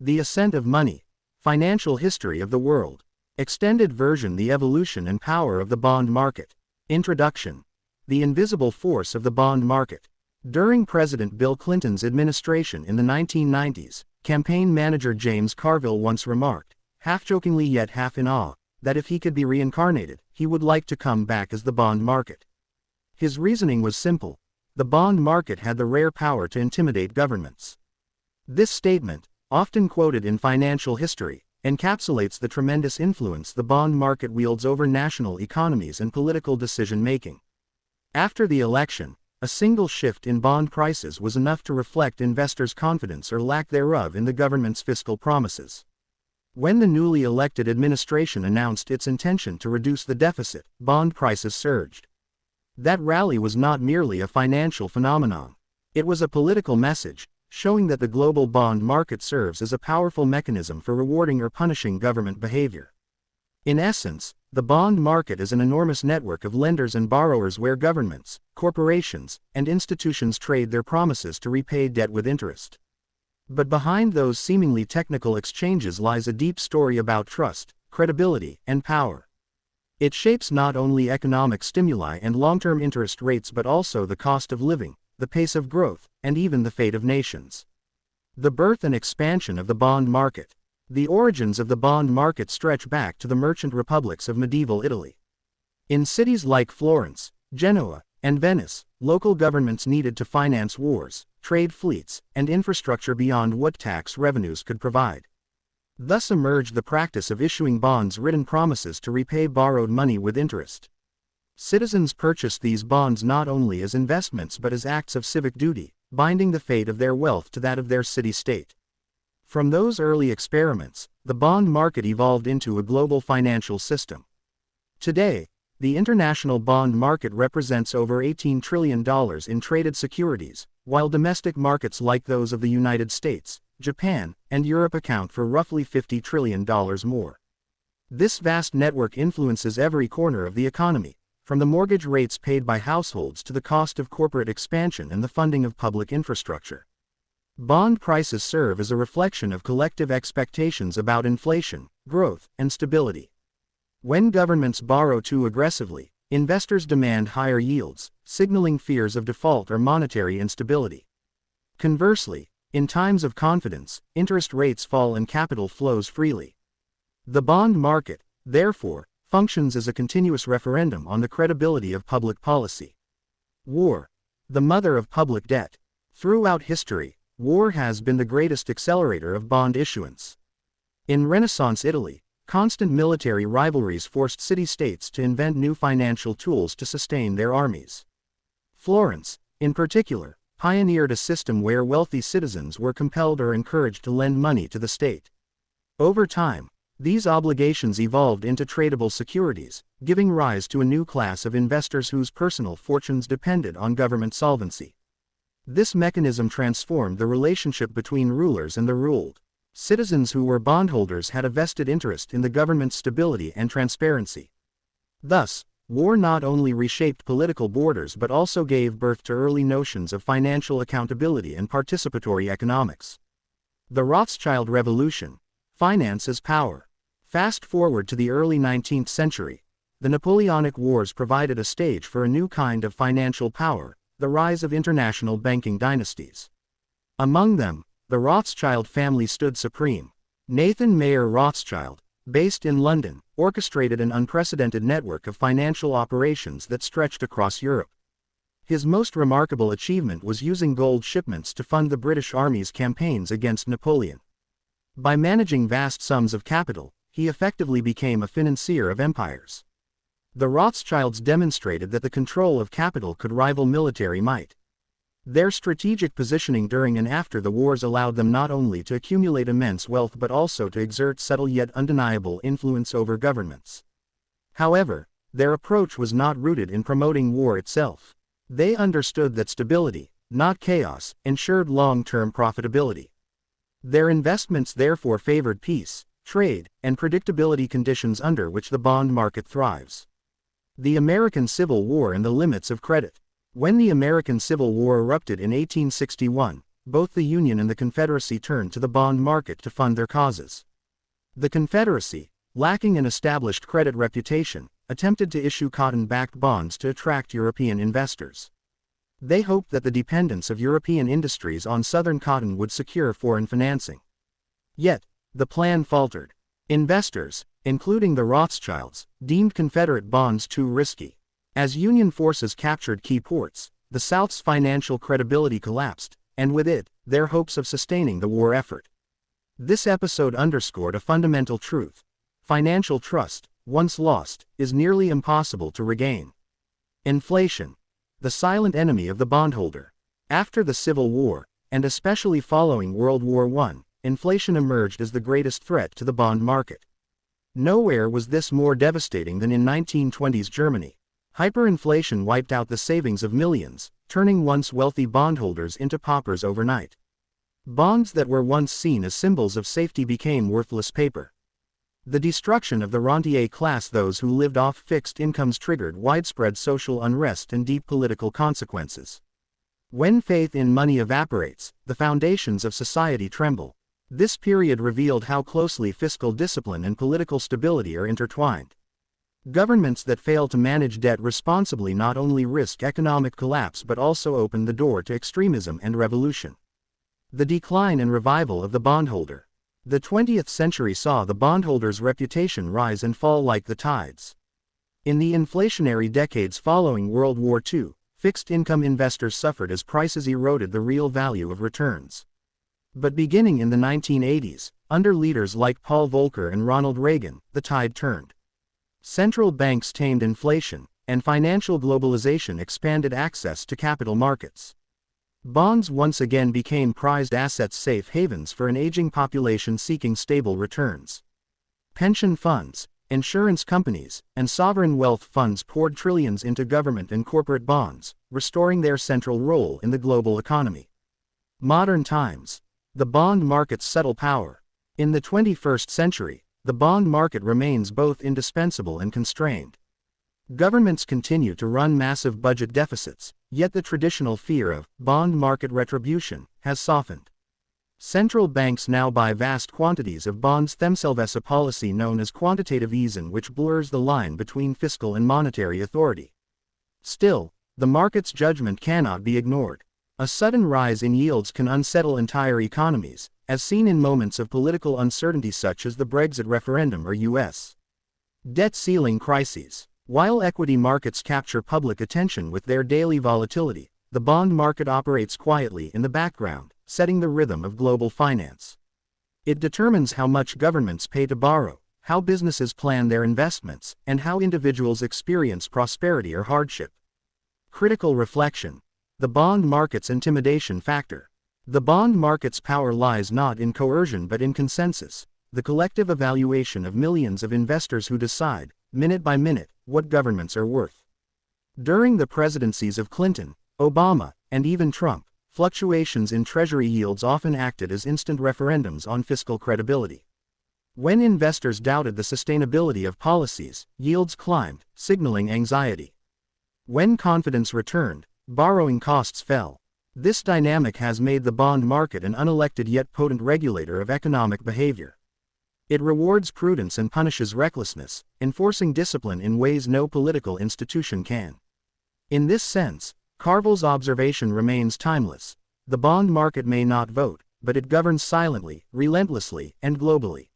The Ascent of Money. Financial History of the World. Extended version: The Evolution and Power of the Bond Market. Introduction. The Invisible Force of the Bond Market. During President Bill Clinton's administration in the 1990s, campaign manager James Carville once remarked, half-jokingly yet half in awe, that if he could be reincarnated, he would like to come back as the bond market. His reasoning was simple. The bond market had the rare power to intimidate governments. This statement, often quoted in financial history, encapsulates the tremendous influence the bond market wields over national economies and political decision-making. After the election, a single shift in bond prices was enough to reflect investors' confidence or lack thereof in the government's fiscal promises. When the newly elected administration announced its intention to reduce the deficit, bond prices surged. That rally was not merely a financial phenomenon. It was a political message, showing that the global bond market serves as a powerful mechanism for rewarding or punishing government behavior. In essence, the bond market is an enormous network of lenders and borrowers where governments, corporations, and institutions trade their promises to repay debt with interest. But behind those seemingly technical exchanges lies a deep story about trust, credibility, and power. It shapes not only economic stimuli and long-term interest rates but also the cost of living, the pace of growth, and even the fate of nations. The birth and expansion of the bond market. The origins of the bond market stretch back to the merchant republics of medieval Italy. In cities like Florence, Genoa, and Venice, local governments needed to finance wars, trade fleets, and infrastructure beyond what tax revenues could provide. Thus emerged the practice of issuing bonds-ridden promises to repay borrowed money with interest. Citizens purchased these bonds not only as investments but as acts of civic duty, binding the fate of their wealth to that of their city-state. From those early experiments, the bond market evolved into a global financial system. Today, the international bond market represents over $18 trillion in traded securities, while domestic markets like those of the United States, Japan, and Europe account for roughly $50 trillion more. This vast network influences every corner of the economy, from the mortgage rates paid by households to the cost of corporate expansion and the funding of public infrastructure. Bond prices serve as a reflection of collective expectations about inflation, growth, and stability. When governments borrow too aggressively, investors demand higher yields, signaling fears of default or monetary instability. Conversely, in times of confidence, interest rates fall and capital flows freely. The bond market, therefore, functions as a continuous referendum on the credibility of public policy. War. The mother of public debt. Throughout history, war has been the greatest accelerator of bond issuance. In Renaissance Italy, constant military rivalries forced city-states to invent new financial tools to sustain their armies. Florence, in particular, pioneered a system where wealthy citizens were compelled or encouraged to lend money to the state. Over time, these obligations evolved into tradable securities, giving rise to a new class of investors whose personal fortunes depended on government solvency. This mechanism transformed the relationship between rulers and the ruled. Citizens who were bondholders had a vested interest in the government's stability and transparency. Thus, war not only reshaped political borders but also gave birth to early notions of financial accountability and participatory economics. The Rothschild Revolution. Finance as power. Fast forward to the early 19th century. The Napoleonic Wars provided a stage for a new kind of financial power, the rise of international banking dynasties. Among them, the Rothschild family stood supreme. Nathan Mayer Rothschild, based in London, orchestrated an unprecedented network of financial operations that stretched across Europe. His most remarkable achievement was using gold shipments to fund the British Army's campaigns against Napoleon. By managing vast sums of capital, he effectively became a financier of empires. The Rothschilds demonstrated that the control of capital could rival military might. Their strategic positioning during and after the wars allowed them not only to accumulate immense wealth but also to exert subtle yet undeniable influence over governments. However, their approach was not rooted in promoting war itself. They understood that stability, not chaos, ensured long-term profitability. Their investments therefore favored peace, trade, and predictability, conditions under which the bond market thrives. The American Civil War and the limits of credit. When the American Civil War erupted in 1861, both the Union and the Confederacy turned to the bond market to fund their causes. The Confederacy, lacking an established credit reputation, attempted to issue cotton-backed bonds to attract European investors. They hoped that the dependence of European industries on Southern cotton would secure foreign financing. Yet, the plan faltered. Investors, including the Rothschilds, deemed Confederate bonds too risky. As Union forces captured key ports, the South's financial credibility collapsed, and with it, their hopes of sustaining the war effort. This episode underscored a fundamental truth. Financial trust, once lost, is nearly impossible to regain. Inflation, the silent enemy of the bondholder. After the Civil War, and especially following World War I, inflation emerged as the greatest threat to the bond market. Nowhere was this more devastating than in 1920s Germany. Hyperinflation wiped out the savings of millions, turning once wealthy bondholders into paupers overnight. Bonds that were once seen as symbols of safety became worthless paper. The destruction of the rentier class, those who lived off fixed incomes, triggered widespread social unrest and deep political consequences. When faith in money evaporates, the foundations of society tremble. This period revealed how closely fiscal discipline and political stability are intertwined. Governments that fail to manage debt responsibly not only risk economic collapse but also open the door to extremism and revolution. The decline and revival of the bondholder. The 20th century saw the bondholder's reputation rise and fall like the tides. In the inflationary decades following World War II, fixed-income investors suffered as prices eroded the real value of returns. But beginning in the 1980s, under leaders like Paul Volcker and Ronald Reagan, the tide turned. Central banks tamed inflation, and financial globalization expanded access to capital markets. Bonds once again became prized assets, safe havens for an aging population seeking stable returns. Pension funds, insurance companies, and sovereign wealth funds poured trillions into government and corporate bonds, restoring their central role in the global economy. Modern times. The bond market's subtle power. In the 21st century, the bond market remains both indispensable and constrained. Governments continue to run massive budget deficits, yet the traditional fear of bond market retribution has softened. Central banks now buy vast quantities of bonds themselves, a policy known as quantitative easing, which blurs the line between fiscal and monetary authority. Still, the market's judgment cannot be ignored. A sudden rise in yields can unsettle entire economies, as seen in moments of political uncertainty such as the Brexit referendum or U.S. debt ceiling crises. While equity markets capture public attention with their daily volatility, the bond market operates quietly in the background, setting the rhythm of global finance. It determines how much governments pay to borrow, how businesses plan their investments, and how individuals experience prosperity or hardship. Critical reflection. The bond market's intimidation factor. The bond market's power lies not in coercion but in consensus, the collective evaluation of millions of investors who decide, minute by minute, what governments are worth. During the presidencies of Clinton, Obama, and even Trump, fluctuations in Treasury yields often acted as instant referendums on fiscal credibility. When investors doubted the sustainability of policies, yields climbed, signaling anxiety. When confidence returned, borrowing costs fell. This dynamic has made the bond market an unelected yet potent regulator of economic behavior. It rewards prudence and punishes recklessness, enforcing discipline in ways no political institution can. In this sense, Carville's observation remains timeless. The bond market may not vote, but it governs silently, relentlessly, and globally.